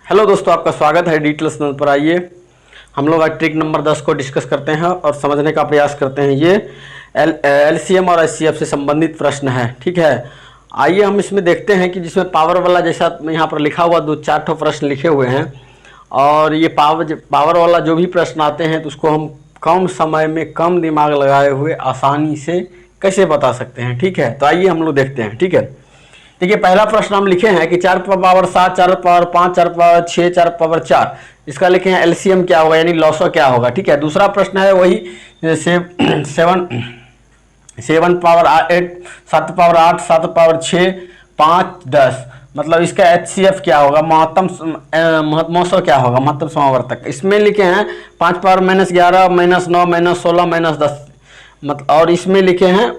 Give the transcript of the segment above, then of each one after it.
Hello दोस्तों, आपका स्वागत है डिटेल्स पर। आइए हम लोग आज ट्रिक नंबर 10 को डिस्कस करते हैं और समझने का प्रयास करते हैं। ये एलसीएम और एचसीएफ से संबंधित प्रश्न है, ठीक है। आइए हम इसमें देखते हैं कि जिसमें पावर वाला जैसा यहाँ पर लिखा हुआ 2-4 ठो प्रश्न लिखे हुए हैं, और ये पावर वाला जो भी प्रश्न आते हैं तो उसको हम कम समय में कम दिमाग लगाए हुए आसानी से कैसे बता सकते हैं, ठीक है। तो आइए हम लोग देखते हैं, ठीक है। देखिए, पहला प्रश्न हम लिखे हैं कि 4 पावर 7, 4 पावर 5, 4 पावर 6, 4 पावर 4, इसका लिखे हैं एलसीएम क्या होगा, यानी लॉसो क्या होगा, ठीक है। दूसरा प्रश्न है वही 7 पावर 8, 7 पावर 8, 7 पावर 6, 5, 10, मतलब इसका एचसीएफ क्या होगा, महत्तम क्या होगा, महत्तम समावर्तक। इसमें लिखे हैं 5 पावर -11, -9, -16, -10, मतलब, और इसमें लिखे हैं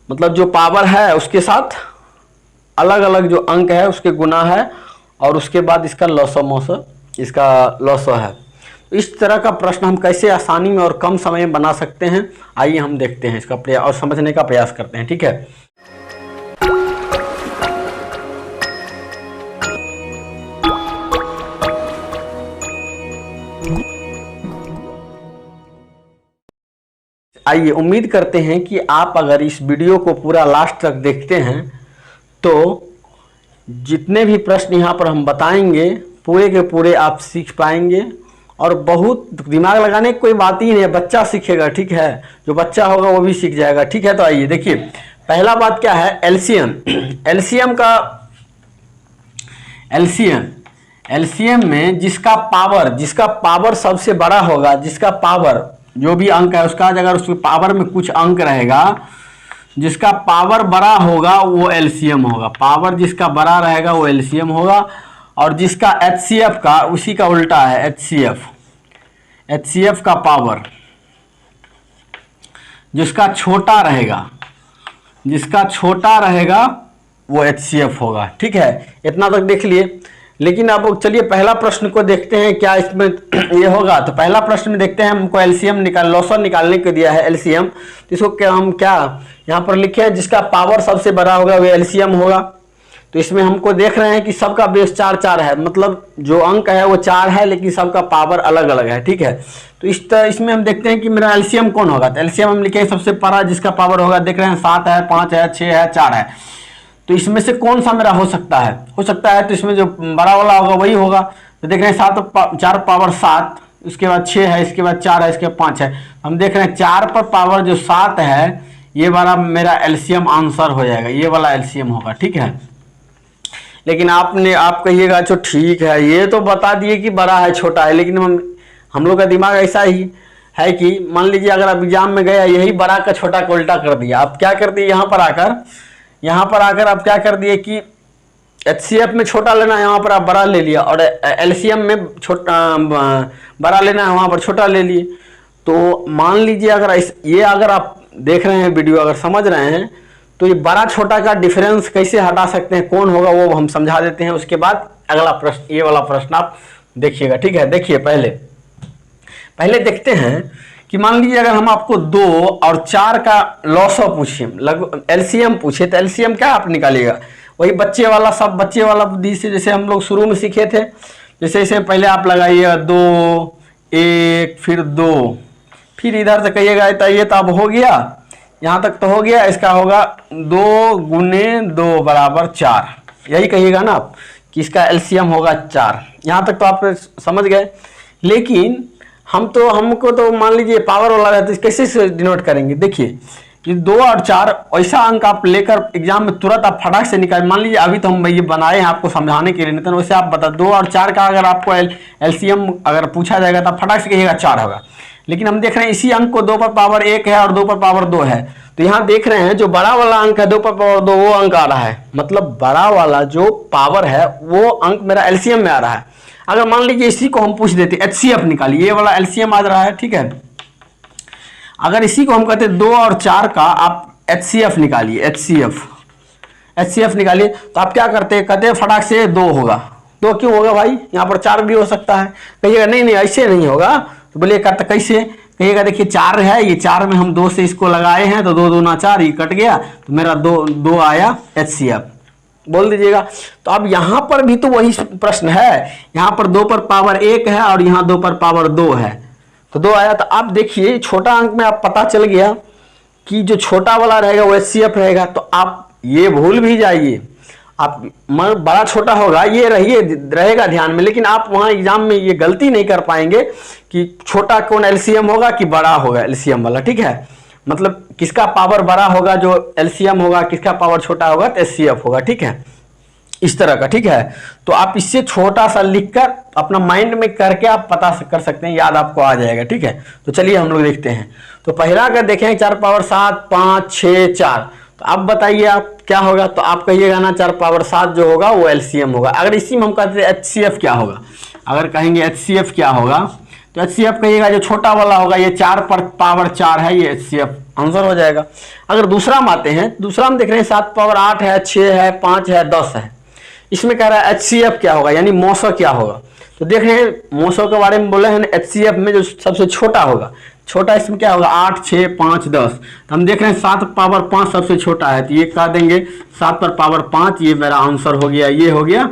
मतलब जो पावर है उसके साथ अलग अलग जो अंक है उसके गुना है, और उसके बाद इसका लॉसो है। इस तरह का प्रश्न हम कैसे आसानी में और कम समय में बना सकते हैं, आइए हम देखते हैं इसका प्रयास और समझने का प्रयास करते हैं, ठीक है। आइए, उम्मीद करते हैं कि आप अगर इस वीडियो को पूरा लास्ट तक देखते हैं तो जितने भी प्रश्न यहाँ पर हम बताएंगे पूरे के पूरे आप सीख पाएंगे, और बहुत दिमाग लगाने की कोई बात ही नहीं है, बच्चा सीखेगा, ठीक है। जो बच्चा होगा वो भी सीख जाएगा, ठीक है। तो आइए देखिए, पहला बात क्या है, एलसीएम। एलसीएम में जिसका पावर सबसे बड़ा होगा, जिसका पावर जो भी अंक है उसका अगर उसके पावर में कुछ अंक रहेगा, जिसका पावर बड़ा होगा वो एलसीएम होगा। पावर जिसका बड़ा रहेगा वो एलसीएम होगा, और जिसका एचसीएफ का उसी का उल्टा है, एचसीएफ का पावर जिसका छोटा रहेगा वो एचसीएफ होगा, ठीक है। इतना तक देख लिए। लेकिन अब चलिए पहला प्रश्न को देखते हैं क्या इसमें ये होगा। तो पहला प्रश्न में देखते हैं, हमको एलसीएम लॉसो निकालने को दिया है एलसीएम, तो इसको क्या हम यहाँ पर लिखे हैं, जिसका पावर सबसे बड़ा होगा वो एलसीएम होगा। तो इसमें हमको देख रहे हैं कि सबका बेस 4 है, मतलब जो अंक है वो 4 है लेकिन सबका पावर अलग अलग है, ठीक है। तो इसमें हम देखते हैं कि मेरा एलसीएम कौन होगा। तो एलसीएम हम लिखे सबसे बड़ा जिसका पावर होगा, देख रहे हैं 7 है, 5 है, 6 है, 4 है। तो इसमें से कौन सा मेरा हो सकता है, तो इसमें जो बड़ा वाला होगा वही होगा। तो देख रहे हैं 4 पावर 7, इसके बाद 6 है, इसके बाद 4 है, इसके बाद 5 है। हम देख रहे हैं 4 पर पावर जो 7 है ये वाला मेरा एलसीएम आंसर हो जाएगा, ये वाला एलसीएम होगा, ठीक है। लेकिन आप कहिएगा जो ठीक है, ये तो बता दिए कि बड़ा है छोटा है, लेकिन हम लोग का दिमाग ऐसा ही है कि मान लीजिए अगर आप एग्जाम में गया यही बड़ा का छोटा का उल्टा कर दिया, आप क्या कर दिए, यहाँ पर आकर आप क्या कर दिए कि एचसीएफ में छोटा लेना है, यहाँ पर आप बड़ा ले लिया, और एलसीएम में छोटा बड़ा लेना है, वहाँ पर छोटा ले लिए। तो मान लीजिए अगर आप देख रहे हैं वीडियो, अगर समझ रहे हैं तो ये बड़ा छोटा का डिफरेंस कैसे हटा सकते हैं, कौन होगा वो हम समझा देते हैं। उसके बाद अगला प्रश्न, ये वाला प्रश्न आप देखिएगा, ठीक है। देखिए पहले देखते हैं कि मान लीजिए अगर हम आपको 2 और 4 का लॉसो पूछे, एलसीएम पूछे, तो एलसीएम क्या आप निकालिएगा, वही बच्चे वाला बुद्धि से, जैसे हम लोग शुरू में सीखे थे। जैसे पहले आप लगाइएगा 2, 1, फिर 2, फिर इधर से कहिएगा ये तो अब हो गया, यहाँ तक तो हो गया, इसका होगा 2 गुने 2 बराबर 4, यही कहिएगा ना आप कि इसका एलसीएम होगा 4। यहाँ तक तो आप समझ गए। लेकिन हमको तो मान लीजिए पावर वाला है, तो कैसे से डिनोट करेंगे। देखिए ये 2 और 4 ऐसा अंक आप लेकर एग्जाम में तुरंत आप फटाक से निकाल, मान लीजिए अभी तो हम ये बनाए हैं आपको समझाने के लिए, नहीं तो वैसे आप बता 2 और 4 का अगर आपको एलसीएम अगर पूछा जाएगा तो आप फटाक से कहिएगा 4 होगा। लेकिन हम देख रहे हैं इसी अंक को 2 पर पावर 1 है और 2 पर पावर 2 है, तो यहाँ देख रहे हैं जो बड़ा वाला अंक है 2 पर पावर 2 वो अंक आ रहा है, मतलब बड़ा वाला जो पावर है वो अंक मेरा एलसीएम में आ रहा है। अगर मान लीजिए इसी को हम पूछ देते एचसीएफ निकालिए, ये वाला एलसीएम आ रहा है, ठीक है। अगर इसी को हम कहते 2 और 4 का आप एचसीएफ निकालिए, एचसीएफ निकालिए, तो आप क्या करते, कहते फटाक से 2 होगा। 2 क्यों होगा भाई, यहाँ पर 4 भी हो सकता है। कहिएगा नहीं ऐसे नहीं होगा, तो बोलिए करते कैसे, कहिएगा देखिए 4 है, ये 4 में हम 2 से इसको लगाए हैं तो 2 दूना 4, ये कट गया, तो मेरा 2 आया एचसीएफ। बोल दीजिएगा। तो अब यहाँ पर भी तो वही प्रश्न है, यहाँ पर 2 पर पावर 1 है और यहाँ 2 पर पावर 2 है, तो 2 आया। तो आप देखिए छोटा अंक में आप पता चल गया कि जो छोटा वाला रहेगा वो HCF रहेगा। तो आप ये भूल भी जाइए, आप बड़ा छोटा होगा ये रहेगा ध्यान में, लेकिन आप वहाँ एग्जाम में ये गलती नहीं कर पाएंगे कि छोटा कौन LCM होगा कि बड़ा होगा LCM वाला, ठीक है। मतलब किसका पावर बड़ा होगा जो LCM होगा, किसका पावर छोटा होगा तो HCF होगा, ठीक है, इस तरह का, ठीक है। तो आप इससे छोटा सा लिखकर अपना माइंड में करके आप पता कर सकते हैं, याद आपको आ जाएगा, ठीक है। तो चलिए हम लोग देखते हैं। तो पहला अगर देखें 4 पावर 7 5 6 4, तो आप बताइए आप क्या होगा। तो आप कहिएगा ना 4 पावर 7 जो होगा वो LCM होगा। अगर इसी में हम कहते हैं HCF क्या होगा, अगर कहेंगे HCF क्या होगा तो HCF कहिएगा जो छोटा वाला होगा, ये 4 पर पावर 4 है, ये HCF आंसर हो जाएगा। अगर दूसरा में आते हैं, दूसरा में देख रहे हैं 7 पावर 8 है, 6 है, 5 है, 10 है, इसमें कह रहा है HCF क्या होगा, यानी मौसो क्या होगा। तो देख रहे हैं मौसो के बारे में बोले हैं, HCF में जो सबसे छोटा होगा, छोटा इसमें क्या होगा 8 6 5 10। तो हम देख रहे हैं 7 पावर 5 सबसे छोटा है, तो ये कह देंगे 7 पर पावर 5, ये मेरा आंसर हो गया। ये हो गया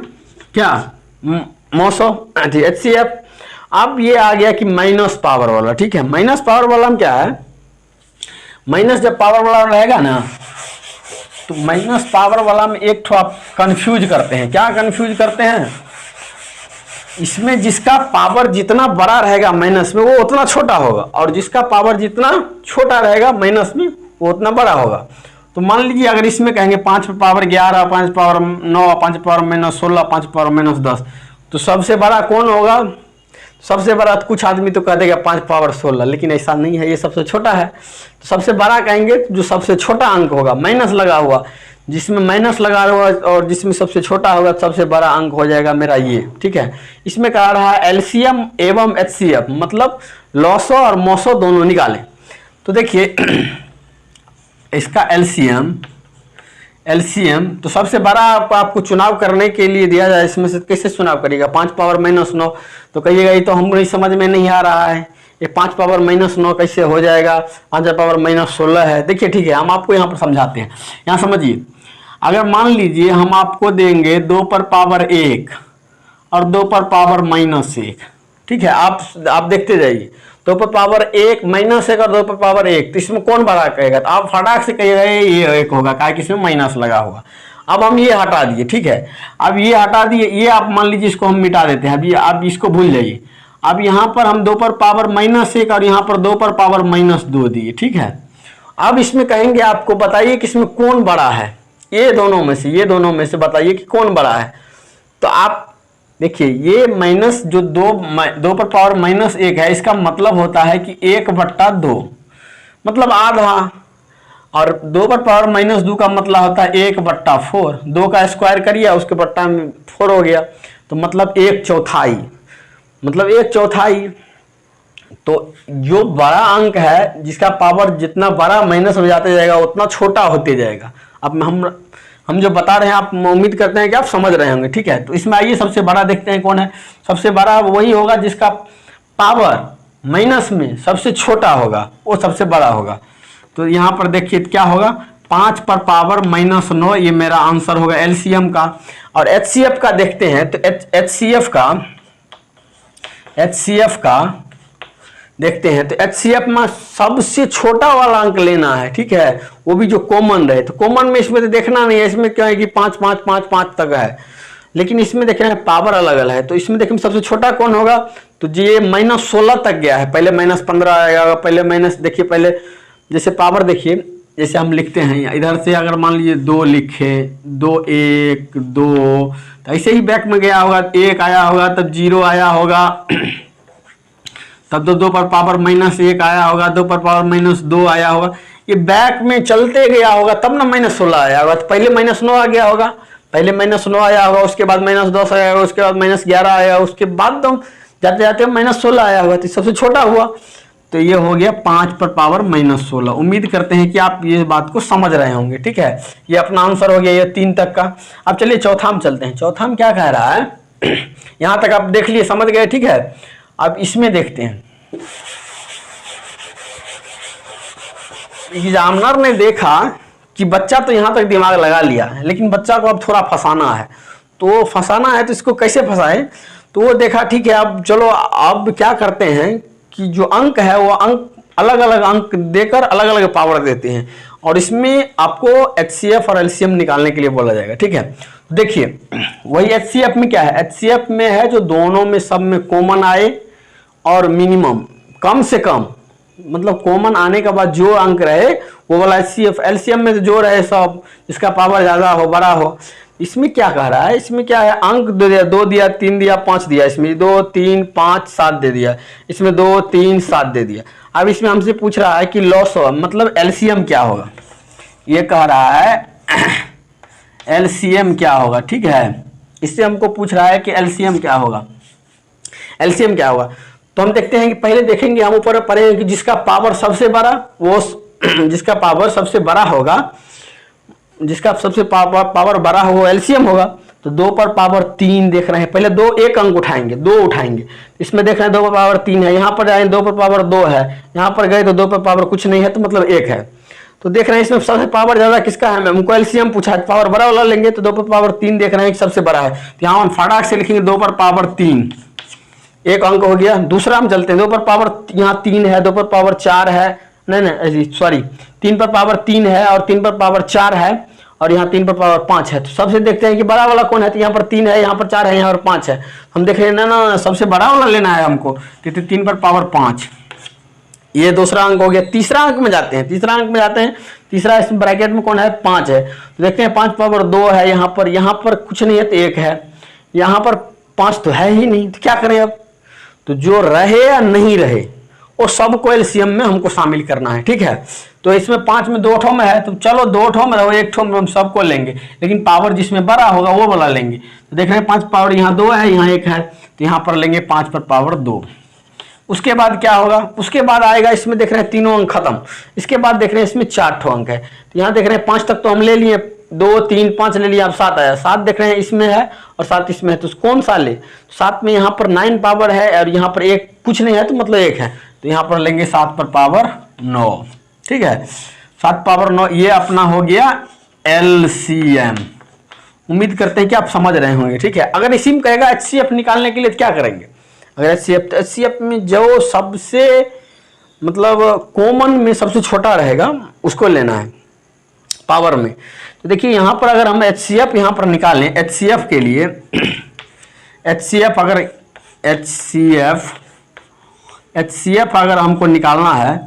क्या मौसो, HCF। अब ये आ गया कि माइनस पावर वाला, ठीक है। माइनस पावर वाला में क्या है, माइनस जब पावर वाला रहेगा ना, तो माइनस पावर वाला में एक ठो आप कंफ्यूज करते हैं। क्या कंफ्यूज करते हैं, इसमें जिसका पावर जितना बड़ा रहेगा माइनस में वो उतना छोटा होगा, और जिसका पावर जितना छोटा रहेगा माइनस में वो उतना बड़ा होगा। तो मान लीजिए अगर इसमें कहेंगे 5 पर power 11, 5 power 9, 5 power minus 16, 5 power minus 10, तो सबसे बड़ा कौन होगा, सबसे बड़ा कुछ आदमी तो कह देगा 5 पावर 16, लेकिन ऐसा नहीं है, ये सबसे छोटा है। तो सबसे बड़ा कहेंगे जो सबसे छोटा अंक होगा माइनस लगा हुआ, जिसमें माइनस लगा हुआ और जिसमें सबसे छोटा होगा सबसे बड़ा अंक हो जाएगा मेरा ये, ठीक है। इसमें कह रहा है LCM एवं HCF, मतलब लॉसो और मोसो दोनों निकालें। तो देखिए इसका LCM तो सबसे बड़ा आपको चुनाव करने के लिए दिया जाए, इसमें से कैसे चुनाव करिएगा, 5 पावर माइनस 9, तो कहिएगा ये तो हमको नहीं समझ में नहीं आ रहा है, ये 5 पावर माइनस 9 कैसे हो जाएगा, 5 पावर माइनस 16 है। देखिए ठीक है, हम आपको यहाँ पर समझाते हैं। यहाँ समझिए, अगर मान लीजिए हम आपको देंगे 2 पर पावर 1 और 2 पर पावर माइनस 1, ठीक है, आप देखते जाइए, 2 पर पावर 1 माइनस 1 और 2 पर पावर 1, तो इसमें कौन बड़ा कहेगा, तो आप फटाक से कहिएगा ये 1 होगा, क्या कि इसमें माइनस लगा होगा। अब हम ये हटा दिए, ठीक है, अब ये हटा दिए, ये आप मान लीजिए इसको हम मिटा देते हैं, अभी आप इसको भूल जाइए। अब यहाँ पर हम 2 पर पावर माइनस 1 और यहाँ पर 2 पर पावर माइनस 2 दिए, ठीक है। अब इसमें कहेंगे आपको बताइए कि इसमें कौन बड़ा है, ये दोनों में से बताइए कि कौन बड़ा है। तो आप देखिए ये माइनस जो 2 पर पावर माइनस 1 है, इसका मतलब होता है कि 1/2 मतलब आधा, और 2 पर पावर माइनस 2 का मतलब होता है 1/4, 2 का स्क्वायर करिए उसके बट्टा में 4 हो गया, तो मतलब 1/4, मतलब 1/4। तो जो बड़ा अंक है जिसका पावर जितना बड़ा माइनस हो जाते जाएगा उतना छोटा होते जाएगा। अब हम जो बता रहे हैं आप उम्मीद करते हैं कि आप समझ रहे होंगे, ठीक है। तो इसमें आइए सबसे बड़ा देखते हैं कौन है। सबसे बड़ा वही होगा जिसका पावर माइनस में सबसे छोटा होगा, वो सबसे बड़ा होगा। तो यहाँ पर देखिए क्या होगा, 5 पर पावर माइनस 9, ये मेरा आंसर होगा LCM का। और HCF का देखते हैं, तो HCF का देखते हैं। तो HCF में सबसे छोटा वाला अंक लेना है, ठीक है, वो भी जो कॉमन रहे। तो कॉमन में इसमें तो देखना नहीं है, इसमें क्या है कि 5 5 5 5 तक है, लेकिन इसमें देख रहे हैं पावर अलग अलग है। तो इसमें देखें सबसे छोटा कौन होगा, तो ये -16 तक गया है, पहले -15 आएगा, पहले माइनस देखिए, पहले जैसे पावर देखिए, जैसे हम लिखते हैं इधर से अगर मान लीजिए 2 लिखे, 2 1 2, तो ऐसे ही बैक में गया होगा, 1 आया होगा, तब 0 आया होगा, तब 2 पर पावर -1 आया होगा, 2 पर पावर -2 आया होगा, ये बैक में चलते गया होगा, तब ना -16 आया होगा। तो पहले -9 आ गया होगा, पहले -9 आया होगा, उसके बाद -10 आया होगा, उसके बाद -11 आया, उसके बाद तो जाते जाते -16 आया होगा, तो सबसे छोटा हुआ। तो ये हो गया 5 पर पावर -16। उम्मीद करते हैं कि आप ये बात को समझ रहे होंगे, ठीक है। ये अपना आंसर हो गया ये 3 तक का। अब चलिए चौथा में चलते हैं। चौथा में क्या कह रहा है, यहाँ तक आप देख लिए, समझ गए, ठीक है। अब इसमें देखते हैं, एग्जामिनर ने देखा कि बच्चा तो यहाँ तक दिमाग लगा लिया है, लेकिन बच्चा को अब थोड़ा फंसाना है। तो फंसाना है तो इसको कैसे फंसाएं? तो वो देखा ठीक है, अब चलो अब क्या करते हैं कि जो अंक है वो अंक अलग अलग अंक देकर अलग अलग पावर देते हैं, और इसमें आपको HCF और LCM निकालने के लिए बोला जाएगा। ठीक है, देखिए वही HCF में क्या है, HCF में है जो दोनों में सब में कॉमन आए और मिनिमम कम से कम, मतलब कॉमन आने के बाद जो अंक रहे वो वाला HCF। LCM में जो रहे सब, जिसका पावर ज़्यादा हो बड़ा हो। इसमें क्या कह रहा है, इसमें क्या है, अंक दे दिया, 2 दिया, 3 दिया, 5 दिया, इसमें 2 3 5 7 दे दिया, इसमें 2 3 7 दे दिया। अब इसमें हमसे पूछ रहा है कि लॉस हो मतलब LCM क्या होगा, ये कह रहा है LCM क्या होगा। ठीक है, इससे हमको पूछ रहा है कि LCM क्या होगा, LCM क्या होगा। तो हम देखते हैं कि पहले देखेंगे, हम ऊपर पढ़ेंगे कि जिसका पावर सबसे बड़ा वो जिसका पावर सबसे बड़ा होगा, जिसका सबसे पावर बड़ा हो वो LCM होगा। तो 2 पर पावर 3 देख रहे हैं, पहले 2 एक अंक उठाएंगे, 2 उठाएंगे, इसमें देख रहे हैं 2 पर पावर 3 है, यहाँ पर जाए 2 पर पावर 2 है, यहाँ पर गए तो 2 पर पावर कुछ नहीं है, तो मतलब 1 है। तो देख रहे हैं इसमें सबसे पावर ज़्यादा किसका है, हमको LCM पूछा है, पावर बड़ा वाला लेंगे तो 2 पर पावर 3 देख रहे हैं कि सबसे बड़ा है, तो यहाँ हम फटाक से लिखेंगे 2 पर पावर 3, एक अंक हो गया। दूसरा हम चलते हैं, 2 पर पावर यहाँ 3 है, 2 पर पावर 4 है, नहीं सॉरी 3 पर पावर 3 है और 3 पर पावर 4 है, और यहाँ 3 पर पावर 5 है। तो सबसे देखते हैं कि बड़ा वाला कौन है, तो यहाँ पर 3 है, यहाँ पर 4 है, यहाँ पर 5 है। हम देख रहे हैं ना सबसे बड़ा वाला लेना है हमको, तो 3 पर पावर 5, ये दूसरा अंक हो गया। तीसरा अंक में जाते हैं, तीसरा इस ब्रैकेट में कौन है, 5 है। तो देखते हैं 5 पावर 2 है, यहाँ पर कुछ नहीं है तो 1 है, यहाँ पर 5 तो है ही नहीं, तो क्या करें अब, तो जो रहे या नहीं रहे वो सबको LCM में हमको शामिल करना है। ठीक है, तो इसमें 5 में 2 ठो में है, तो चलो 2 ठो में रहो, 1 ठो में हम सबको लेंगे, लेकिन पावर जिसमें बड़ा होगा वो वाला लेंगे। तो देख रहे हैं 5 पावर यहाँ 2 है, यहाँ 1 है, तो यहाँ पर लेंगे 5 पर पावर 2। उसके बाद क्या होगा, उसके बाद आएगा, इसमें देख रहे हैं तीनों अंक खत्म, इसके बाद देख रहे हैं इसमें 4 ठो अंक है। तो यहाँ देख रहे हैं 5 तक तो हम ले लिए, 2 3 5 ले लिया, अब 7 आया, 7 देख रहे हैं इसमें है और 7 इसमें है, तो कौन सा ले, 7 में यहाँ पर 9 पावर है और यहाँ पर 1 कुछ नहीं है, तो मतलब 1 है, तो यहाँ पर लेंगे 7 पर पावर 9। ठीक है, 7 पावर 9, ये अपना हो गया LCM। उम्मीद करते हैं कि आप समझ रहे होंगे। ठीक है, अगर इसी में कहेगा HCF निकालने के लिए तो क्या करेंगे, अगर HCF में जो सबसे मतलब कॉमन में सबसे छोटा रहेगा उसको लेना है पावर में। तो देखिए यहाँ पर अगर हम HCF यहाँ पर निकालें, HCF के लिए HCF अगर हमको निकालना है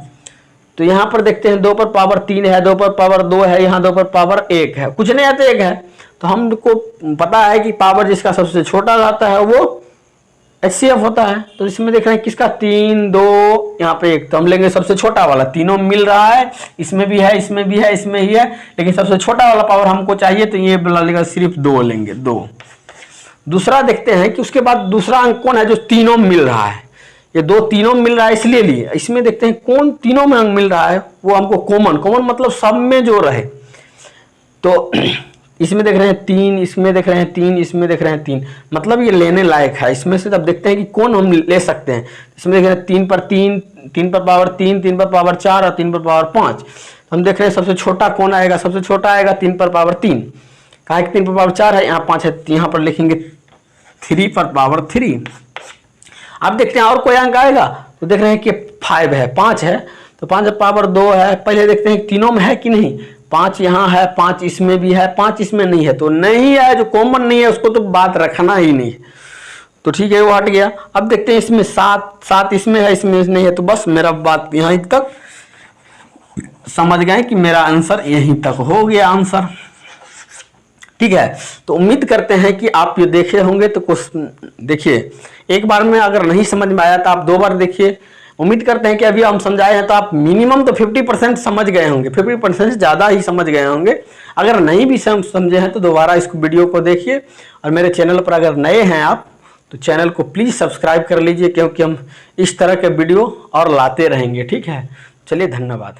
तो यहाँ पर देखते हैं 2 पर पावर 3 है, 2 पर पावर 2 है, यहाँ 2 पर पावर 1 है, कुछ नहीं है तो 1 है। तो हमको पता है कि पावर जिसका सबसे छोटा रहता है वो HCF होता है। तो इसमें देख रहे हैं किसका 3 2 यहाँ पे 1, तो हम लेंगे सबसे छोटा वाला, तीनों मिल रहा है, इसमें भी है, इसमें भी है, इसमें ही है, लेकिन सबसे छोटा वाला पावर हमको चाहिए, तो ये वाला लेगा सिर्फ 2 लेंगे, 2। दूसरा देखते हैं कि उसके बाद दूसरा अंक कौन है जो तीनों मिल रहा है, ये 2 तीनों मिल रहा है इसलिए लिए। इसमें देखते हैं कौन तीनों में अंक मिल रहा है, वो हमको कॉमन मतलब सब में जो रहे। तो इसमें देख रहे हैं 3, इसमें देख रहे हैं 3, इसमें देख रहे हैं 3, मतलब ये लेने लायक है। इसमें से तब देखते हैं कि कौन हम ले सकते हैं। इसमें देख रहे हैं 3 पर 3, 3 पर पावर 3, 3 पर पावर 4 और 3 पर पावर 5। हम देख रहे हैं सबसे छोटा कौन आएगा, सबसे छोटा आएगा 3 पर पावर 3, कहा कि 3 पर पावर 4 है, यहाँ 5 है, यहाँ पर लिखेंगे 3 पर पावर 3। अब देखते हैं और कोई अंक आएगा, तो देख रहे हैं कि 5 है, 5 है, तो 5 पावर 2 है। पहले देखते हैं तीनों में है कि नहीं, 5 यहाँ है, 5 इसमें भी है, 5 इसमें नहीं है, तो नहीं है, जो कॉमन नहीं है उसको तो बात रखना ही नहीं, तो ठीक है वो हट गया। अब देखते हैं इसमें 7 इसमें है, इसमें नहीं है, तो बस मेरा बात यहाँ तक समझ गए कि मेरा आंसर यहीं तक हो गया आंसर। ठीक है, तो उम्मीद करते हैं कि आप ये देखे होंगे, तो कुछ देखिए, एक बार में अगर नहीं समझ में आया तो आप 2 बार देखिए। उम्मीद करते हैं कि अभी हम समझाए हैं तो आप मिनिमम तो 50% समझ गए होंगे, 50% से ज़्यादा ही समझ गए होंगे। अगर नहीं भी समझे हैं तो दोबारा इस वीडियो को देखिए, और मेरे चैनल पर अगर नए हैं आप तो चैनल को प्लीज़ सब्सक्राइब कर लीजिए, क्योंकि हम इस तरह के वीडियो और लाते रहेंगे। ठीक है, चलिए धन्यवाद।